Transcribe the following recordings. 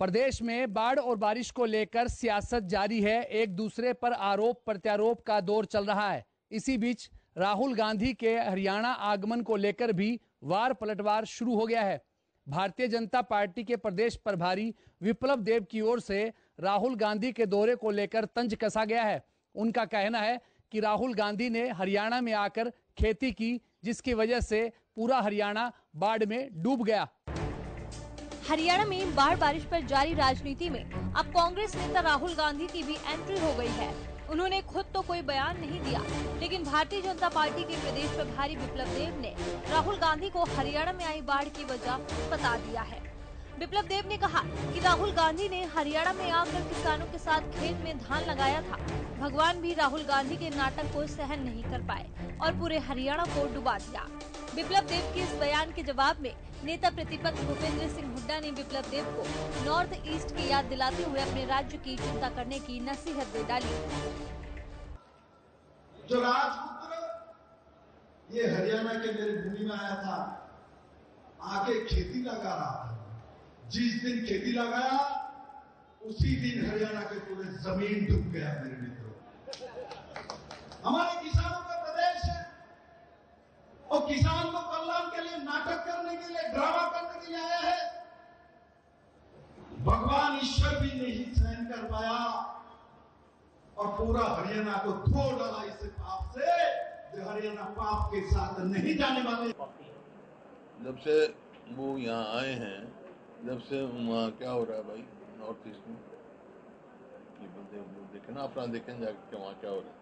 प्रदेश में बाढ़ और बारिश को लेकर सियासत जारी है। एक दूसरे पर आरोप प्रत्यारोप का दौर चल रहा है। इसी बीच राहुल गांधी के हरियाणा आगमन को लेकर भी वार पलटवार शुरू हो गया है। भारतीय जनता पार्टी के प्रदेश प्रभारी विप्लव देव की ओर से राहुल गांधी के दौरे को लेकर तंज कसा गया है। उनका कहना है कि राहुल गांधी ने हरियाणा में आकर खेती की, जिसकी वजह से पूरा हरियाणा बाढ़ में डूब गया। हरियाणा में बाढ़ बारिश पर जारी राजनीति में अब कांग्रेस नेता राहुल गांधी की भी एंट्री हो गई है। उन्होंने खुद तो कोई बयान नहीं दिया, लेकिन भारतीय जनता पार्टी के प्रदेश प्रभारी विप्लव देव ने राहुल गांधी को हरियाणा में आई बाढ़ की वजह बता दिया है। विप्लव देव ने कहा कि राहुल गांधी ने हरियाणा में आकर किसानों के साथ खेत में धान लगाया था। भगवान भी राहुल गांधी के नाटक को सहन नहीं कर पाए और पूरे हरियाणा को डुबा दिया। विप्लव देव के इस बयान के जवाब में नेता प्रतिपक्ष भूपेंद्र सिंह हुड्डा ने विप्लव देव को नॉर्थ ईस्ट की याद दिलाते हुए अपने राज्य की चिंता करने की नसीहत दे डाली। जो राजपुत्र ये हरियाणा के मेरे भूमि में आया था, आके खेती लगा रहा था। जिस दिन खेती लगाया उसी दिन हरियाणा के पूरे जमीन डूब गया। मेरे मित्रों, हमारे किसानों का प्रदेश है और किसान को कल्याण के लिए नाटक करने के लिए, ड्रामा करने के लिए आया है। भगवान ईश्वर भी नहीं सहन कर पाया और पूरा हरियाणा को धो डाला इस पाप से, जो हरियाणा पाप के साथ नहीं जाने वाले। जब से वो यहाँ आए हैं, जब से वहाँ क्या हो रहा है भाई नॉर्थ ईस्ट में, देखे ना, अपना देखें जाके वहाँ क्या हो रहा है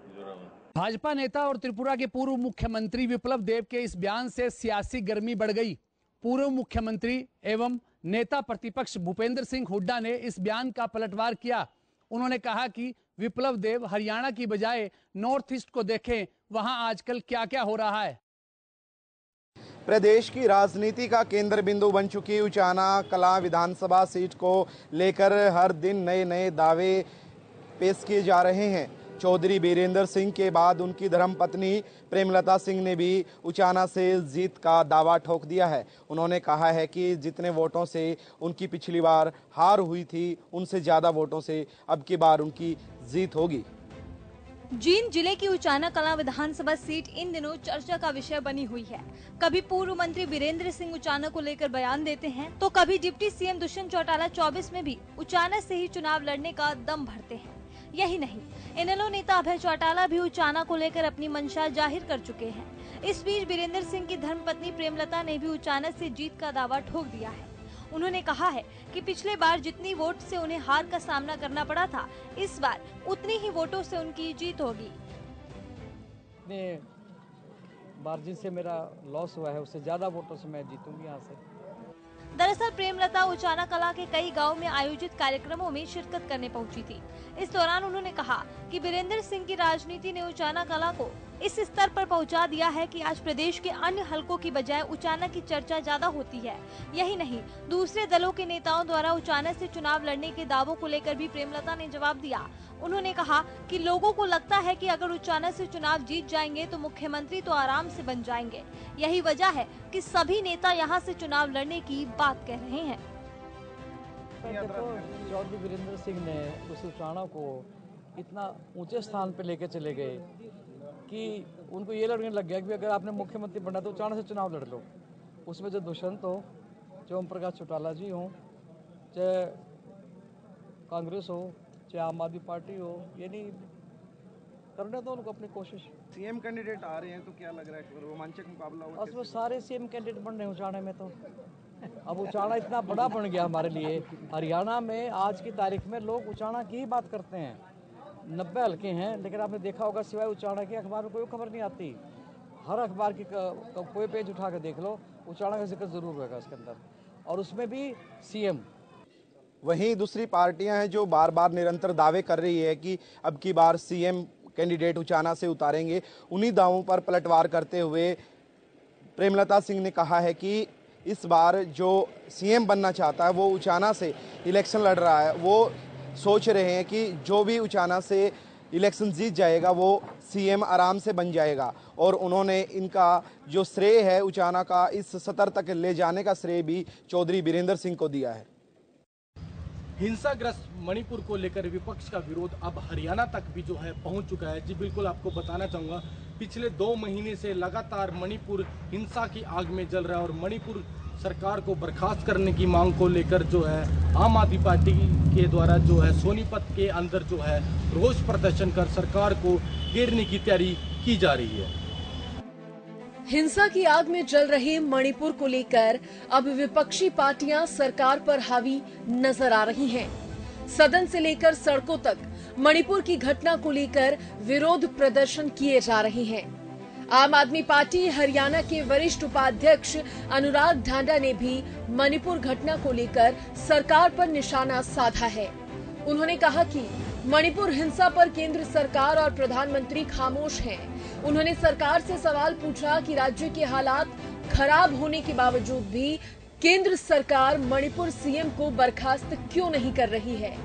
मिजोरम में। भाजपा नेता और त्रिपुरा के पूर्व मुख्यमंत्री विप्लव देव के इस बयान से सियासी गर्मी बढ़ गई। पूर्व मुख्यमंत्री एवं नेता प्रतिपक्ष भूपेंद्र सिंह हुड्डा ने इस बयान का पलटवार किया। उन्होंने कहा कि विप्लव देव हरियाणा की बजाय नॉर्थ ईस्ट को देखें, वहां आजकल क्या क्या हो रहा है। प्रदेश की राजनीति का केंद्र बिंदु बन चुकी उचाना कलां विधानसभा सीट को लेकर हर दिन नए नए दावे पेश किए जा रहे हैं। चौधरी बीरेंद्र सिंह के बाद उनकी धर्मपत्नी प्रेमलता सिंह ने भी उचाना से जीत का दावा ठोक दिया है। उन्होंने कहा है कि जितने वोटों से उनकी पिछली बार हार हुई थी, उनसे ज्यादा वोटों से अब की बार उनकी जीत होगी। जींद जिले की उचाना कलां विधानसभा सीट इन दिनों चर्चा का विषय बनी हुई है। कभी पूर्व मंत्री बीरेंद्र सिंह उचाना को लेकर बयान देते हैं, तो कभी डिप्टी सीएम दुष्यंत चौटाला 24 में भी उचाना से ही चुनाव लड़ने का दम भरते हैं। यही नहीं, इनेलो नेता अभय चौटाला भी उचाना को लेकर अपनी मंशा जाहिर कर चुके हैं। इस बीच बीरेंद्र सिंह की धर्मपत्नी प्रेमलता ने भी उचाना से जीत का दावा ठोक दिया है। उन्होंने कहा है कि पिछले बार जितनी वोट से उन्हें हार का सामना करना पड़ा था, इस बार उतनी ही वोटों से उनकी जीत होगी। मार्जिन से मेरा लॉस हुआ है, उससे ज्यादा वोटों से मैं जीतूंगी यहाँ से। दरअसल प्रेमलता उचाना कला के कई गांव में आयोजित कार्यक्रमों में शिरकत करने पहुंची थी। इस दौरान उन्होंने कहा कि बीरेंद्र सिंह की राजनीति ने उचाना कला को इस स्तर पर पहुंचा दिया है कि आज प्रदेश के अन्य हलकों की बजाय उचाना की चर्चा ज्यादा होती है। यही नहीं, दूसरे दलों के नेताओं द्वारा उचाना से चुनाव लड़ने के दावों को लेकर भी प्रेमलता ने जवाब दिया। उन्होंने कहा कि लोगों को लगता है कि अगर उचाना से चुनाव जीत जाएंगे तो मुख्यमंत्री तो आराम से बन जाएंगे। यही वजह है कि सभी नेता यहां से चुनाव लड़ने की बात कह रहे हैं। चौधरी वीरेंद्र सिंह ने उस उचाना को इतना ऊंचे स्थान पर लेके चले गए कि उनको ये लगने लग गया कि अगर आपने मुख्यमंत्री बनना तो उचाना से चुनाव लड़ लो। उसमें जो दुष्यंत हो, चाहे ओम प्रकाश चौटाला जी हो, चाहे कांग्रेस हो, चाहे आम आदमी पार्टी हो, ये नहीं करने दो उनको अपनी कोशिश। सीएम कैंडिडेट आ रहे हैं तो क्या लग रहा है, रोमांचक मुकाबला होगा? बस वो सारे सीएम कैंडिडेट बन रहे हैं उचाने में। तो अब उचाना इतना बड़ा बन गया हमारे लिए। हरियाणा में आज की तारीख में लोग उचाना की ही बात करते हैं। 90 हल्के हैं, लेकिन आपने देखा होगा सिवाय उचाना के अखबार में कोई खबर नहीं आती। हर अखबार की कोई पेज उठा कर देख लो, उचाना का जिक्र जरूर होगा उसके अंदर, और उसमें भी सीएम। वहीं दूसरी पार्टियां हैं जो बार बार निरंतर दावे कर रही है कि अब की बार सीएम कैंडिडेट उचाना से उतारेंगे। उन्हीं दावों पर पलटवार करते हुए प्रेमलता सिंह ने कहा है कि इस बार जो सीएम बनना चाहता है वो उचाना से इलेक्शन लड़ रहा है। वो सोच रहे हैं कि जो भी उचाना से इलेक्शन जीत जाएगा वो सीएम आराम से बन जाएगा, और उन्होंने इनका जो श्रेय है उचाना का इस सतर तक ले जाने का श्रेय भी चौधरी बीरेंद्र सिंह को दिया है। हिंसाग्रस्त मणिपुर को लेकर विपक्ष का विरोध अब हरियाणा तक भी जो है पहुंच चुका है। जी बिल्कुल, आपको बताना चाहूँगा, पिछले 2 महीने से लगातार मणिपुर हिंसा की आग में जल रहा है और मणिपुर सरकार को बर्खास्त करने की मांग को लेकर जो है आम आदमी पार्टी के द्वारा जो है सोनीपत के अंदर जो है रोष प्रदर्शन कर सरकार को घेरने की तैयारी की जा रही है। हिंसा की आग में जल रहे मणिपुर को लेकर अब विपक्षी पार्टियां सरकार पर हावी नजर आ रही हैं। सदन से लेकर सड़कों तक मणिपुर की घटना को लेकर विरोध प्रदर्शन किए जा रहे हैं। आम आदमी पार्टी हरियाणा के वरिष्ठ उपाध्यक्ष अनुराग ढांडा ने भी मणिपुर घटना को लेकर सरकार पर निशाना साधा है। उन्होंने कहा कि मणिपुर हिंसा पर केंद्र सरकार और प्रधानमंत्री खामोश हैं। उन्होंने सरकार से सवाल पूछा कि राज्य के हालात खराब होने के बावजूद भी केंद्र सरकार मणिपुर सीएम को बर्खास्त क्यों नहीं कर रही है।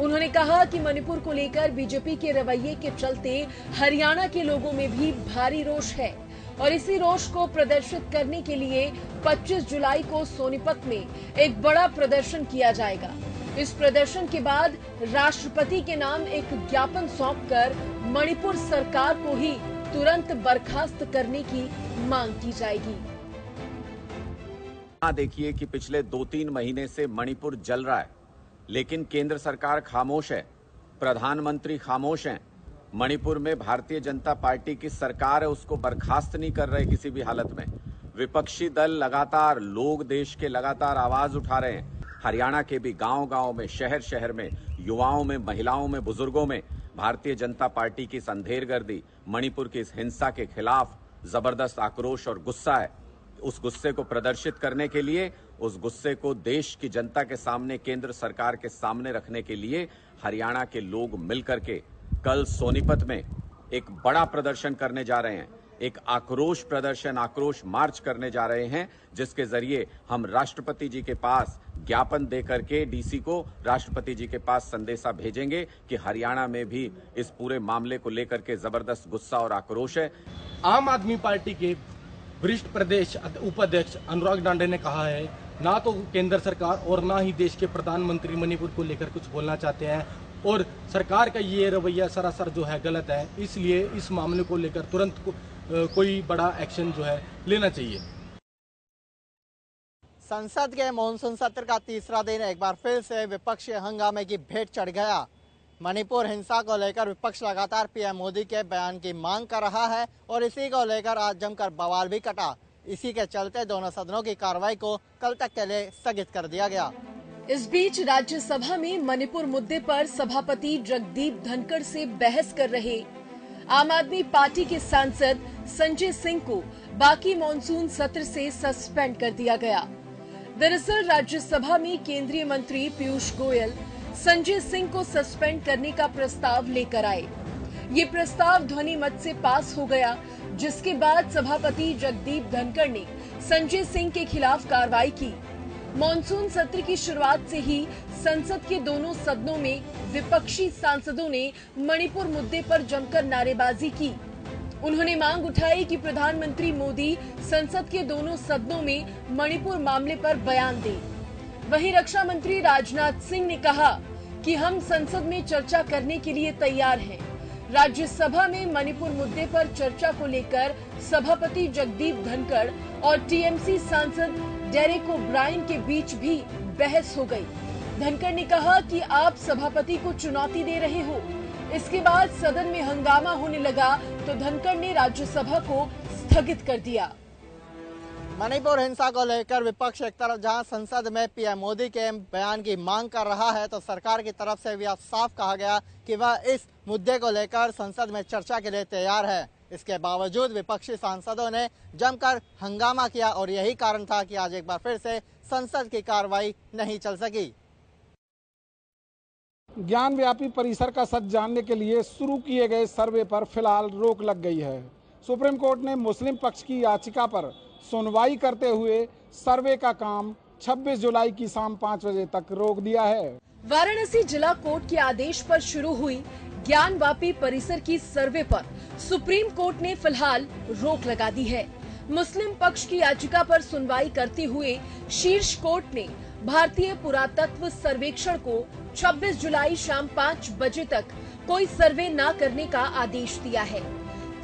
उन्होंने कहा कि मणिपुर को लेकर बीजेपी के रवैये के चलते हरियाणा के लोगों में भी भारी रोष है और इसी रोष को प्रदर्शित करने के लिए 25 जुलाई को सोनीपत में एक बड़ा प्रदर्शन किया जाएगा। इस प्रदर्शन के बाद राष्ट्रपति के नाम एक ज्ञापन सौंपकर मणिपुर सरकार को ही तुरंत बर्खास्त करने की मांग की जाएगी। देखिए कि पिछले 2-3 महीने से मणिपुर जल रहा है, लेकिन केंद्र सरकार खामोश है, प्रधानमंत्री खामोश हैं। मणिपुर में भारतीय जनता पार्टी की सरकार है, उसको बर्खास्त नहीं कर रहे किसी भी हालत में। विपक्षी दल लगातार, लोग देश के लगातार आवाज उठा रहे हैं। हरियाणा के भी गांव-गांव में, शहर-शहर में, युवाओं में, महिलाओं में, बुजुर्गों में भारतीय जनता पार्टी की अंधेरगर्दी, मणिपुर की इस हिंसा के खिलाफ जबरदस्त आक्रोश और गुस्सा है। उस गुस्से को प्रदर्शित करने के लिए, उस गुस्से को देश की जनता के सामने, केंद्र सरकार के सामने रखने के लिए हरियाणा के लोग मिलकर के कल सोनीपत में एक बड़ा प्रदर्शन करने जा रहे हैं। एक आक्रोश प्रदर्शन, आक्रोश मार्च करने जा रहे हैं, जिसके जरिए हम राष्ट्रपति जी के पास ज्ञापन देकर के डीसी को राष्ट्रपति जी के पास संदेशा भेजेंगे कि हरियाणा में भी इस पूरे मामले को लेकर के जबरदस्त गुस्सा और आक्रोश है। आम आदमी पार्टी के वरिष्ठ प्रदेश उपाध्यक्ष अनुराग ढांडे ने कहा है, ना तो केंद्र सरकार और ना ही देश के प्रधानमंत्री मणिपुर को लेकर कुछ बोलना चाहते हैं और सरकार का ये रवैया सरासर जो है गलत है। इसलिए इस मामले को लेकर तुरंत कोई बड़ा एक्शन जो है लेना चाहिए। संसद के मॉनसून सत्र का तीसरा दिन एक बार फिर से विपक्ष हंगामे की भेंट चढ़ गया। मणिपुर हिंसा को लेकर विपक्ष लगातार पीएम मोदी के बयान की मांग कर रहा है और इसी को लेकर आज जमकर बवाल भी कटा। इसी के चलते दोनों सदनों की कार्रवाई को कल तक के लिए स्थगित कर दिया गया। इस बीच राज्यसभा में मणिपुर मुद्दे पर सभापति जगदीप धनखड़ से बहस कर रहे आम आदमी पार्टी के सांसद संजय सिंह को बाकी मॉनसून सत्र से सस्पेंड कर दिया गया। दरअसल राज्यसभा में केंद्रीय मंत्री पीयूष गोयल संजय सिंह को सस्पेंड करने का प्रस्ताव लेकर आए। ये प्रस्ताव ध्वनि मत से पास हो गया, जिसके बाद सभापति जगदीप धनखड़ ने संजय सिंह के खिलाफ कार्रवाई की। मॉनसून सत्र की शुरुआत से ही संसद के दोनों सदनों में विपक्षी सांसदों ने मणिपुर मुद्दे पर जमकर नारेबाजी की। उन्होंने मांग उठाई कि प्रधानमंत्री मोदी संसद के दोनों सदनों में मणिपुर मामले पर बयान दें। वहीं रक्षा मंत्री राजनाथ सिंह ने कहा कि हम संसद में चर्चा करने के लिए तैयार हैं। राज्यसभा में मणिपुर मुद्दे पर चर्चा को लेकर सभापति जगदीप धनखड़ और टीएमसी सांसद डेरेक ओब्रायन के बीच भी बहस हो गई। धनखड़ ने कहा कि आप सभापति को चुनौती दे रहे हो। इसके बाद सदन में हंगामा होने लगा तो धनखड़ ने राज्यसभा को स्थगित कर दिया। मणिपुर हिंसा को लेकर विपक्ष एक तरफ जहां संसद में पीएम मोदी के बयान की मांग कर रहा है, तो सरकार की तरफ से भी साफ कहा गया कि वह इस मुद्दे को लेकर संसद में चर्चा के लिए तैयार है। इसके बावजूद विपक्षी सांसदों ने जमकर हंगामा किया और यही कारण था कि आज एक बार फिर से संसद की कार्रवाई नहीं चल सकी। ज्ञान व्यापी परिसर का सच जानने के लिए शुरू किए गए सर्वे पर फिलहाल रोक लग गई है। सुप्रीम कोर्ट ने मुस्लिम पक्ष की याचिका पर सुनवाई करते हुए सर्वे का काम 26 जुलाई की शाम 5 बजे तक रोक दिया है। वाराणसी जिला कोर्ट के आदेश पर शुरू हुई ज्ञान व्यापी परिसर की सर्वे पर सुप्रीम कोर्ट ने फिलहाल रोक लगा दी है। मुस्लिम पक्ष की याचिका पर सुनवाई करते हुए शीर्ष कोर्ट ने भारतीय पुरातत्व सर्वेक्षण को 26 जुलाई शाम 5 बजे तक कोई सर्वे न करने का आदेश दिया है।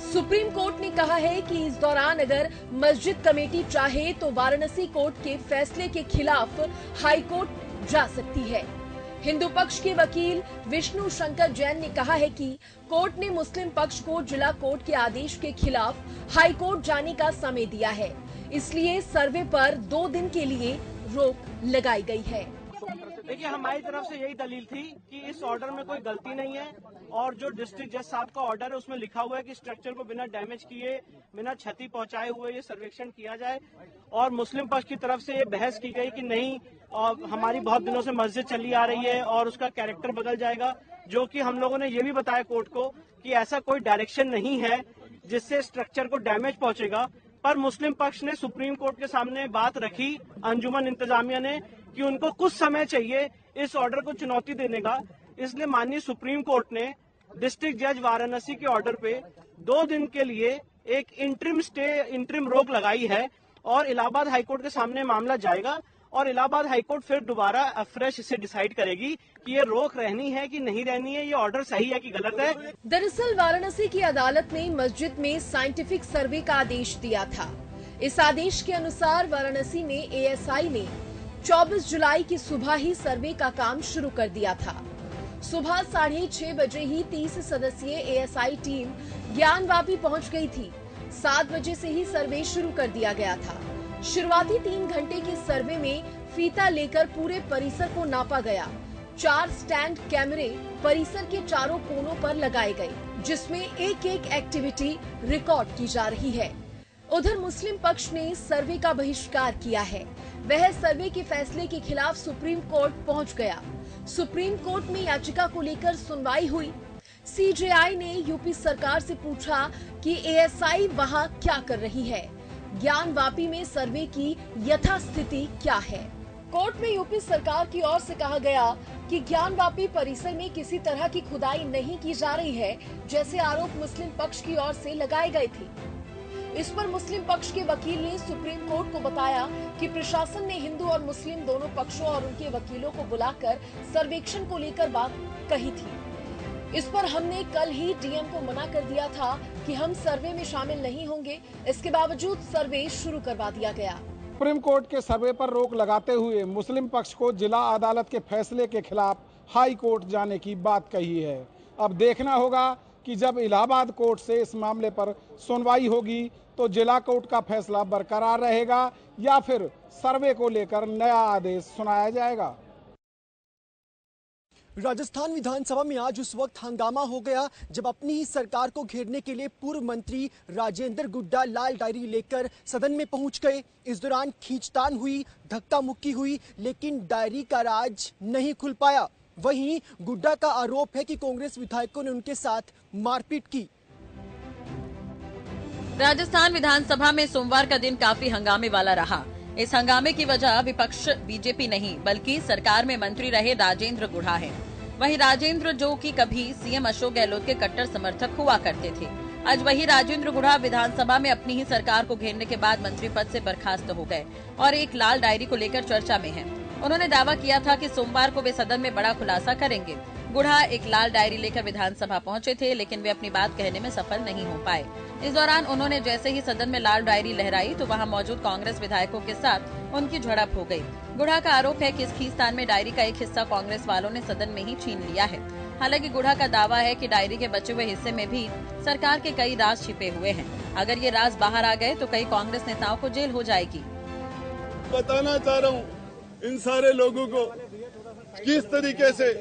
सुप्रीम कोर्ट ने कहा है कि इस दौरान अगर मस्जिद कमेटी चाहे तो वाराणसी कोर्ट के फैसले के खिलाफ हाई कोर्ट जा सकती है। हिंदू पक्ष के वकील विष्णु शंकर जैन ने कहा है कि कोर्ट ने मुस्लिम पक्ष को जिला कोर्ट के आदेश के खिलाफ हाई कोर्ट जाने का समय दिया है, इसलिए सर्वे पर 2 दिन के लिए रोक लगाई गई है। देखिए, हमारी तरफ से यही दलील थी कि इस ऑर्डर में कोई गलती नहीं है और जो डिस्ट्रिक्ट जज साहब का ऑर्डर है उसमें लिखा हुआ है कि स्ट्रक्चर को बिना डैमेज किए, बिना क्षति पहुंचाए हुए ये सर्वेक्षण किया जाए। और मुस्लिम पक्ष की तरफ से ये बहस की गई कि नहीं, हमारी बहुत दिनों से मस्जिद चली आ रही है और उसका कैरेक्टर बदल जाएगा, जो कि हम लोगों ने ये भी बताया कोर्ट को कि ऐसा कोई डायरेक्शन नहीं है जिससे स्ट्रक्चर को डैमेज पहुंचेगा। पर मुस्लिम पक्ष ने सुप्रीम कोर्ट के सामने बात रखी, अंजुमन इंतजामिया ने, कि उनको कुछ समय चाहिए इस ऑर्डर को चुनौती देने का। इसलिए माननीय सुप्रीम कोर्ट ने डिस्ट्रिक्ट जज वाराणसी के ऑर्डर पे 2 दिन के लिए एक इंटरिम रोक लगाई है और इलाहाबाद हाईकोर्ट के सामने मामला जाएगा और इलाहाबाद हाईकोर्ट फिर दोबारा फ्रेश इसे डिसाइड करेगी कि ये रोक रहनी है कि नहीं रहनी है, ये ऑर्डर सही है कि गलत है। दरअसल वाराणसी की अदालत ने मस्जिद में साइंटिफिक सर्वे का आदेश दिया था। इस आदेश के अनुसार वाराणसी में एएसआई ने 24 जुलाई की सुबह ही सर्वे का काम शुरू कर दिया था। सुबह 6:30 बजे ही 30 सदस्यीय एएसआई टीम ज्ञानवापी पहुंच गई थी। 7 बजे से ही सर्वे शुरू कर दिया गया था। शुरुआती 3 घंटे के सर्वे में फीता लेकर पूरे परिसर को नापा गया। 4 स्टैंड कैमरे परिसर के चारों कोनों पर लगाए गए, जिसमें एक एक्टिविटी रिकॉर्ड की जा रही है। उधर मुस्लिम पक्ष ने सर्वे का बहिष्कार किया है। वह सर्वे के फैसले के खिलाफ सुप्रीम कोर्ट पहुंच गया। सुप्रीम कोर्ट में याचिका को लेकर सुनवाई हुई। सीजेआई ने यूपी सरकार से पूछा कि एएसआई वहां क्या कर रही है, ज्ञानवापी में सर्वे की यथास्थिति क्या है। कोर्ट में यूपी सरकार की ओर से कहा गया कि ज्ञानवापी परिसर में किसी तरह की खुदाई नहीं की जा रही है, जैसे आरोप मुस्लिम पक्ष की ओर से लगाए गए थे। इस पर मुस्लिम पक्ष के वकील ने सुप्रीम कोर्ट को बताया कि प्रशासन ने हिंदू और मुस्लिम दोनों पक्षों और उनके वकीलों को बुलाकर सर्वेक्षण को लेकर बात कही थी। इस पर हमने कल ही डीएम को मना कर दिया था कि हम सर्वे में शामिल नहीं होंगे। इसके बावजूद सर्वे शुरू करवा दिया गया। सुप्रीम कोर्ट के सर्वे पर रोक लगाते हुए मुस्लिम पक्ष को जिला अदालत के फैसले के खिलाफ हाई कोर्ट जाने की बात कही है। अब देखना होगा कि जब इलाहाबाद कोर्ट से इस मामले पर सुनवाई होगी तो जिला कोर्ट का फैसला बरकरार रहेगा या फिर सर्वे को लेकर नया आदेश सुनाया जाएगा। राजस्थान विधानसभा में आज उस वक्त हंगामा हो गया जब अपनी ही सरकार को घेरने के लिए पूर्व मंत्री राजेंद्र गुड्डा लाल डायरी लेकर सदन में पहुंच गए। इस दौरान खींचतान हुई, धक्का मुक्की हुई, लेकिन डायरी का राज नहीं खुल पाया। वहीं गुड्डा का आरोप है कि कांग्रेस विधायकों ने उनके साथ मारपीट की। राजस्थान विधानसभा में सोमवार का दिन काफी हंगामे वाला रहा। इस हंगामे की वजह विपक्ष बीजेपी नहीं बल्कि सरकार में मंत्री रहे राजेंद्र गुढ़ा है। वहीं राजेंद्र, जो कि कभी सीएम अशोक गहलोत के कट्टर समर्थक हुआ करते थे, आज वही राजेंद्र गुढ़ा विधानसभा में अपनी ही सरकार को घेरने के बाद मंत्री पद से बर्खास्त हो गए और एक लाल डायरी को लेकर चर्चा में हैं। उन्होंने दावा किया था कि सोमवार को वे सदन में बड़ा खुलासा करेंगे। गुढ़ा एक लाल डायरी लेकर विधानसभा पहुंचे थे, लेकिन वे अपनी बात कहने में सफल नहीं हो पाए। इस दौरान उन्होंने जैसे ही सदन में लाल डायरी लहराई तो वहां मौजूद कांग्रेस विधायकों के साथ उनकी झड़प हो गई। गुढ़ा का आरोप है कि इस खींचतान में डायरी का एक हिस्सा कांग्रेस वालों ने सदन में ही छीन लिया है। हालांकि गुढ़ा का दावा है कि डायरी के बचे हुए हिस्से में भी सरकार के कई राज छिपे हुए हैं। अगर ये राज बाहर आ गए तो कई कांग्रेस नेताओं को जेल हो जाएगी। बताना चाह रहा हूँ इन सारे लोगों को किस तरीके से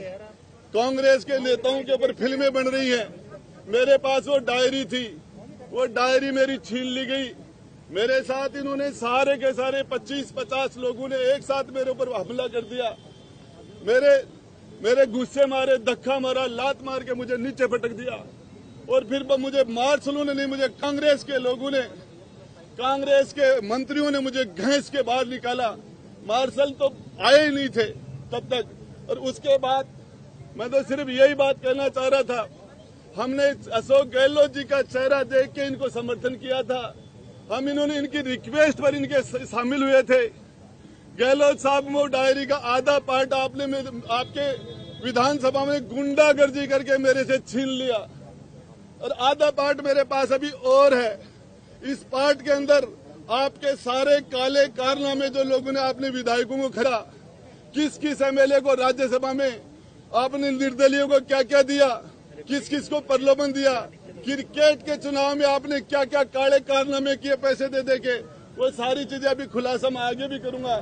कांग्रेस के नेताओं के ऊपर फिल्में बन रही हैं। मेरे पास वो डायरी थी, वो डायरी मेरी छीन ली गई। मेरे साथ इन्होंने सारे के सारे 25-50 लोगों ने एक साथ मेरे ऊपर हमला कर दिया। मेरे गुस्से मारे, धक्का मारा, लात मार के मुझे नीचे पटक दिया और फिर मुझे मार्शलों ने नहीं, मुझे कांग्रेस के लोगों ने, कांग्रेस के मंत्रियों ने मुझे घसीट के बाहर निकाला। मार्शल तो आए ही नहीं थे तब तक। और उसके बाद मैं तो सिर्फ यही बात कहना चाह रहा था, हमने अशोक गहलोत जी का चेहरा देख के इनको समर्थन किया था। हम इन्होंने इनकी रिक्वेस्ट पर इनके शामिल हुए थे गहलोत साहब वो डायरी का आधा पार्ट आपने आपके विधानसभा में गुंडागर्दी करके मेरे से छीन लिया और आधा पार्ट मेरे पास अभी और है। इस पार्ट के अंदर आपके सारे काले कारनामे जो लोगों ने आपने विधायकों को खड़ा, किस किस एमएलए को राज्यसभा में आपने निर्दलीयों को क्या क्या दिया, किस किस को प्रलोभन दिया, क्रिकेट के चुनाव में आपने क्या क्या काले कारनामे किए पैसे दे के, वो सारी चीजें अभी खुलासा मैं आगे भी करूंगा।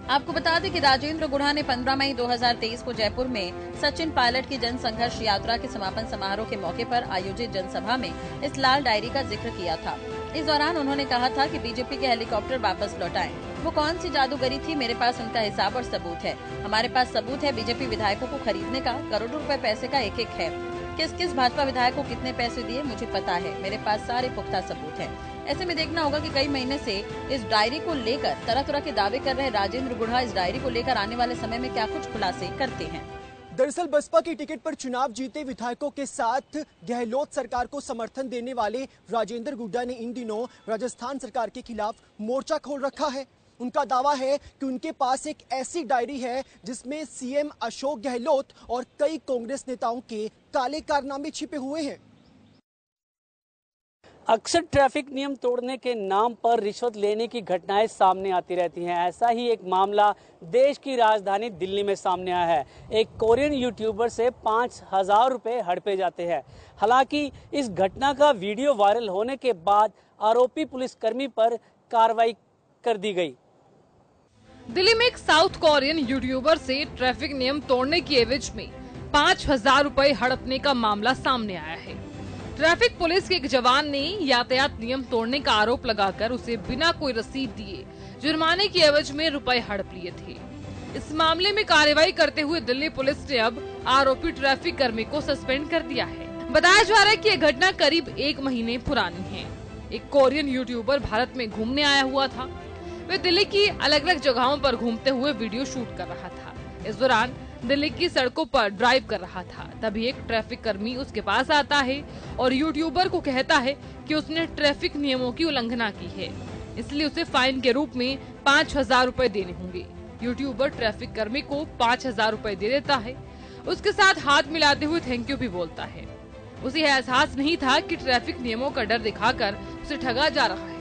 आपको बता दें कि राजेंद्र गुढ़ा ने 15 मई 2023 को जयपुर में सचिन पायलट की जन संघर्ष यात्रा के समापन समारोह के मौके पर आयोजित जनसभा में इस लाल डायरी का जिक्र किया था। इस दौरान उन्होंने कहा था कि बीजेपी के हेलीकॉप्टर वापस लौटाएं। वो कौन सी जादूगरी थी, मेरे पास उनका हिसाब और सबूत है। हमारे पास सबूत है बीजेपी विधायकों को खरीदने का, करोड़ों रुपए पैसे का एक है। किस किस भाजपा विधायक को कितने पैसे दिए मुझे पता है, मेरे पास सारे पुख्ता सबूत है। ऐसे में देखना होगा कि कई महीने से इस डायरी को लेकर तरह तरह के दावे कर रहे राजेंद्र गुढ़ा इस डायरी को लेकर आने वाले समय में क्या कुछ खुलासे करते हैं। दरअसल बसपा की टिकट पर चुनाव जीते विधायकों के साथ गहलोत सरकार को समर्थन देने वाले राजेंद्र गुड्डा ने इन दिनों राजस्थान सरकार के खिलाफ मोर्चा खोल रखा है। उनका दावा है कि उनके पास एक ऐसी डायरी है जिसमें सीएम अशोक गहलोत और कई कांग्रेस नेताओं के काले कारनामे छिपे हुए हैं। अक्सर ट्रैफिक नियम तोड़ने के नाम पर रिश्वत लेने की घटनाएं सामने आती रहती हैं। ऐसा ही एक मामला देश की राजधानी दिल्ली में सामने आया है। एक कोरियन यूट्यूबर से 5,000 रुपए हड़पे जाते हैं। हालांकि इस घटना का वीडियो वायरल होने के बाद आरोपी पुलिसकर्मी पर कार्रवाई कर दी गई। दिल्ली में एक साउथ कोरियन यूट्यूबर से ट्रैफिक नियम तोड़ने की एवज में 5,000 रुपए हड़पने का मामला सामने आया है। ट्रैफिक पुलिस के एक जवान ने यातायात नियम तोड़ने का आरोप लगाकर उसे बिना कोई रसीद दिए जुर्माने की एवज में रुपए हड़प लिए थे। इस मामले में कार्रवाई करते हुए दिल्ली पुलिस ने अब आरोपी ट्रैफिक कर्मी को सस्पेंड कर दिया है। बताया जा रहा है कि यह घटना करीब 1 महीने पुरानी है। एक कोरियन यूट्यूबर भारत में घूमने आया हुआ था। वे दिल्ली की अलग अलग जगहों पर घूमते हुए वीडियो शूट कर रहा था। इस दौरान दिल्ली की सड़कों पर ड्राइव कर रहा था। तभी एक ट्रैफिक कर्मी उसके पास आता है और यूट्यूबर को कहता है कि उसने ट्रैफिक नियमों की उल्लंघना की है, इसलिए उसे फाइन के रूप में 5,000 रुपए देने होंगे। यूट्यूबर ट्रैफिक कर्मी को 5,000 रुपए दे देता है। उसके साथ हाथ मिलाते हुए थैंक यू भी बोलता है। उसे एहसास नहीं था कि ट्रैफिक नियमों का डर दिखाकर उसे ठगा जा रहा है।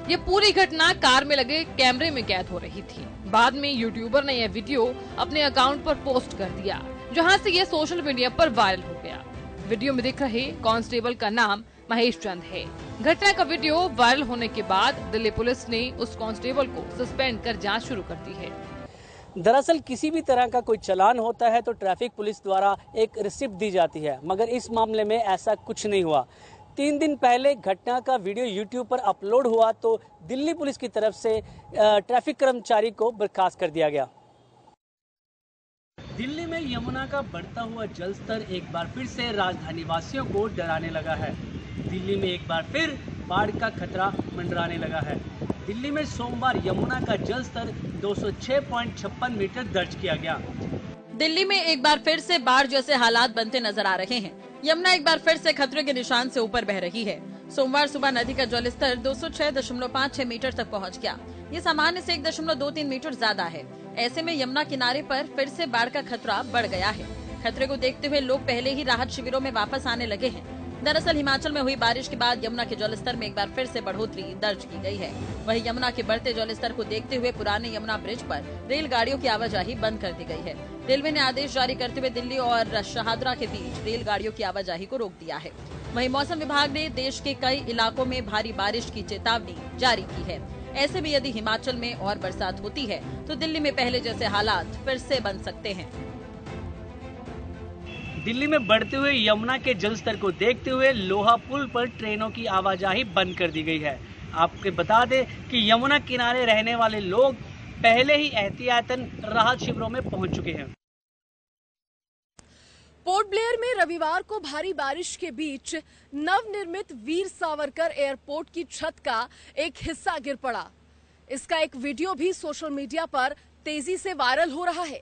ये पूरी घटना कार में लगे कैमरे में कैद हो रही थी। बाद में यूट्यूबर ने यह वीडियो अपने अकाउंट पर पोस्ट कर दिया, जहां से यह सोशल मीडिया पर वायरल हो गया। वीडियो में दिख रहे कांस्टेबल का नाम महेश चंद है। घटना का वीडियो वायरल होने के बाद दिल्ली पुलिस ने उस कांस्टेबल को सस्पेंड कर जांच शुरू कर दी है। दरअसल किसी भी तरह का कोई चालान होता है तो ट्रैफिक पुलिस द्वारा एक रिसिप्ट दी जाती है, मगर इस मामले में ऐसा कुछ नहीं हुआ। 3 दिन पहले घटना का वीडियो यूट्यूब पर अपलोड हुआ तो दिल्ली पुलिस की तरफ से ट्रैफिक कर्मचारी को बर्खास्त कर दिया गया। दिल्ली में यमुना का बढ़ता हुआ जलस्तर एक बार फिर से राजधानी वासियों को डराने लगा है। दिल्ली में एक बार फिर बाढ़ का खतरा मंडराने लगा है। दिल्ली में सोमवार यमुना का जलस्तर 206.56 मीटर दर्ज किया गया। दिल्ली में एक बार फिर से बाढ़ जैसे हालात बनते नजर आ रहे हैं। यमुना एक बार फिर से खतरे के निशान से ऊपर बह रही है। सोमवार सुबह नदी का जलस्तर 206.56 मीटर तक पहुंच गया। ये सामान्य से 1.23 मीटर ज्यादा है। ऐसे में यमुना किनारे पर फिर से बाढ़ का खतरा बढ़ गया है। खतरे को देखते हुए लोग पहले ही राहत शिविरों में वापस आने लगे हैं। दरअसल हिमाचल में हुई बारिश के बाद यमुना के जलस्तर में एक बार फिर से बढ़ोतरी दर्ज की गई है। वहीं यमुना के बढ़ते जलस्तर को देखते हुए पुराने यमुना ब्रिज पर रेलगाड़ियों की आवाजाही बंद कर दी गई है। रेलवे ने आदेश जारी करते हुए दिल्ली और शाहदरा के बीच रेलगाड़ियों की आवाजाही को रोक दिया है। वहीं मौसम विभाग ने देश के कई इलाकों में भारी बारिश की चेतावनी जारी की है। ऐसे में यदि हिमाचल में और बरसात होती है तो दिल्ली में पहले जैसे हालात फिर से बन सकते हैं। दिल्ली में बढ़ते हुए यमुना के जलस्तर को देखते हुए लोहा पुल पर ट्रेनों की आवाजाही बंद कर दी गई है। आपको बता दें कि यमुना किनारे रहने वाले लोग पहले ही एहतियातन राहत शिविरों में पहुंच चुके हैं। पोर्ट ब्लेयर में रविवार को भारी बारिश के बीच नवनिर्मित वीर सावरकर एयरपोर्ट की छत का एक हिस्सा गिर पड़ा। इसका एक वीडियो भी सोशल मीडिया पर तेजी से वायरल हो रहा है।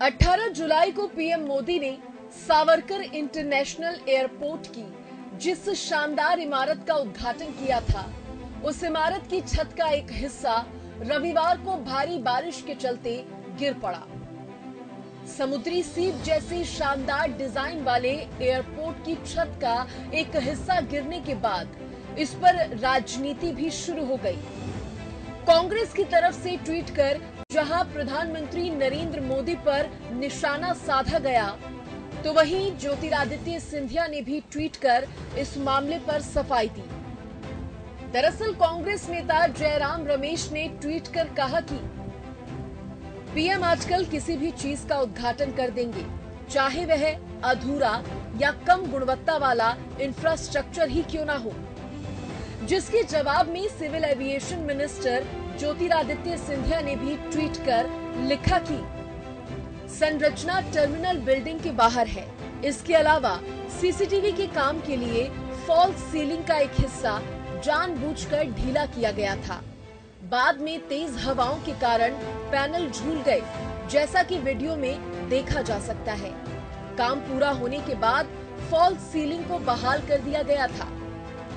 18 जुलाई को पीएम मोदी ने सावरकर इंटरनेशनल एयरपोर्ट की जिस शानदार इमारत का उद्घाटन किया था, उस इमारत की छत का एक हिस्सा रविवार को भारी बारिश के चलते गिर पड़ा। समुद्री सीप जैसे शानदार डिजाइन वाले एयरपोर्ट की छत का एक हिस्सा गिरने के बाद इस पर राजनीति भी शुरू हो गई। कांग्रेस की तरफ से ट्वीट कर जहां प्रधानमंत्री नरेंद्र मोदी पर निशाना साधा गया, तो वहीं ज्योतिरादित्य सिंधिया ने भी ट्वीट कर इस मामले पर सफाई दी। दरअसल कांग्रेस नेता जयराम रमेश ने ट्वीट कर कहा कि पीएम आजकल किसी भी चीज का उद्घाटन कर देंगे, चाहे वह अधूरा या कम गुणवत्ता वाला इंफ्रास्ट्रक्चर ही क्यों ना हो। जिसके जवाब में civil aviation minister Jyotiraditya Scindia ने भी ट्वीट कर लिखा कि संरचना टर्मिनल बिल्डिंग के बाहर है। इसके अलावा सीसीटीवी के काम के लिए फॉल्स सीलिंग का एक हिस्सा जानबूझकर ढीला किया गया था। बाद में तेज हवाओं के कारण पैनल झूल गए, जैसा कि वीडियो में देखा जा सकता है। काम पूरा होने के बाद फॉल्स सीलिंग को बहाल कर दिया गया था।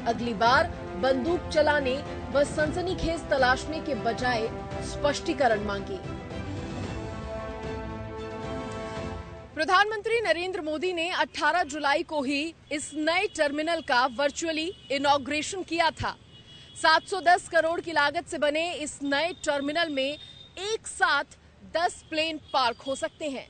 अगली बार बंदूक चलाने व सनसनीखेज तलाशने के बजाय स्पष्टीकरण मांगे। प्रधानमंत्री नरेंद्र मोदी ने 18 जुलाई को ही इस नए टर्मिनल का वर्चुअली इनॉग्रेशन किया था। 710 करोड़ की लागत से बने इस नए टर्मिनल में एक साथ 10 प्लेन पार्क हो सकते हैं।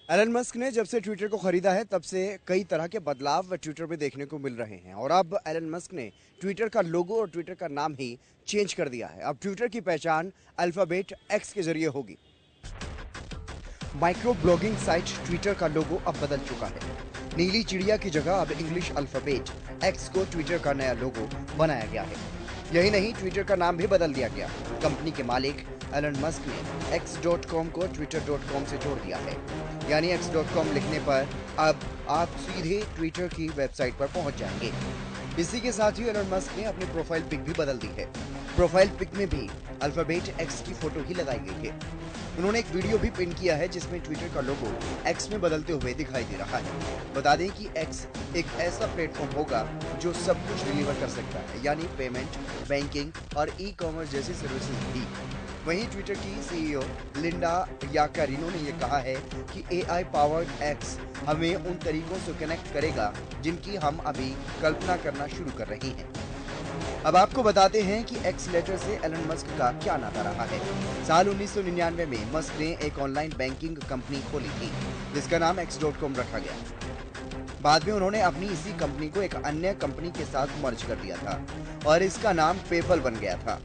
एलन मस्क ने जब से ट्विटर को खरीदा है तब से कई तरह के बदलाव ट्विटर पे देखने को मिल रहे हैं और अब एलन मस्क ने ट्विटर का लोगो और ट्विटर का नाम ही चेंज कर दिया है। अब ट्विटर की पहचान अल्फाबेट एक्स के जरिए होगी। माइक्रो ब्लॉगिंग साइट ट्विटर का लोगो अब बदल चुका है। नीली चिड़िया की जगह अब इंग्लिश अल्फाबेट एक्स को ट्विटर का नया लोगो बनाया गया है। यही नहीं, ट्विटर का नाम भी बदल दिया गया। कंपनी के मालिक एलन मस्क ने x.com को twitter.com से जोड़ दिया है, यानी x.com लिखने पर अब आप सीधे ट्विटर की वेबसाइट पर पहुंच जाएंगे। इसी के साथ ही एलन मस्क ने अपनी प्रोफाइल पिक भी बदल दी है। प्रोफाइल पिक में भी अल्फाबेट एक्स की फोटो ही लगाई गई है। उन्होंने एक वीडियो भी पिन किया है जिसमें ट्विटर का लोगो एक्स में बदलते हुए दिखाई दे रहा है। बता दें कि एक्स एक ऐसा प्लेटफॉर्म होगा जो सब कुछ डिलीवर कर सकता है, यानी पेमेंट, बैंकिंग और ई-कॉमर्स जैसी सर्विसेज भी। वहीं ट्विटर की सीईओ लिंडा याकारिनो ने यह कहा है कि एआई पावर्ड एक्स हमें उन तरीकों से कनेक्ट करेगा जिनकी हम अभी कल्पना करना शुरू कर रहे हैं। अब आपको बताते हैं कि एक्स लेटर से एलन मस्क का क्या नाता रहा है। साल 1999 में मस्क ने एक ऑनलाइन बैंकिंग कंपनी खोली थी जिसका नाम x.com रखा गया। बाद में उन्होंने अपनी इसी कंपनी को एक अन्य कंपनी के साथ मर्ज कर दिया था और इसका नाम पेपल बन गया था।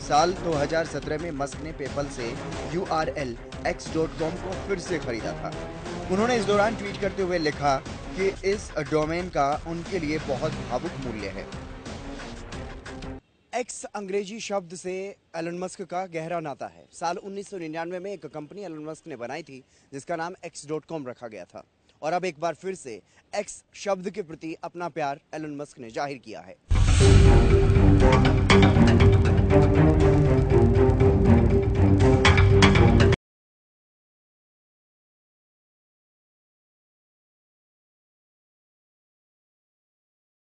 साल 2017 में मस्क ने पेपल से URL x.com को फिर से खरीदा था। उन्होंने इस दौरान ट्वीट करते हुए लिखा कि इस डोमेन का उनके लिए बहुत भावुक मूल्य है। एक्स अंग्रेजी शब्द से एलन मस्क का गहरा नाता है। साल 1999 में एक कंपनी एलन मस्क ने बनाई थी जिसका नाम x.com रखा गया था और अब एक बार फिर से एक्स शब्द के प्रति अपना प्यार एलन मस्क ने जाहिर किया है।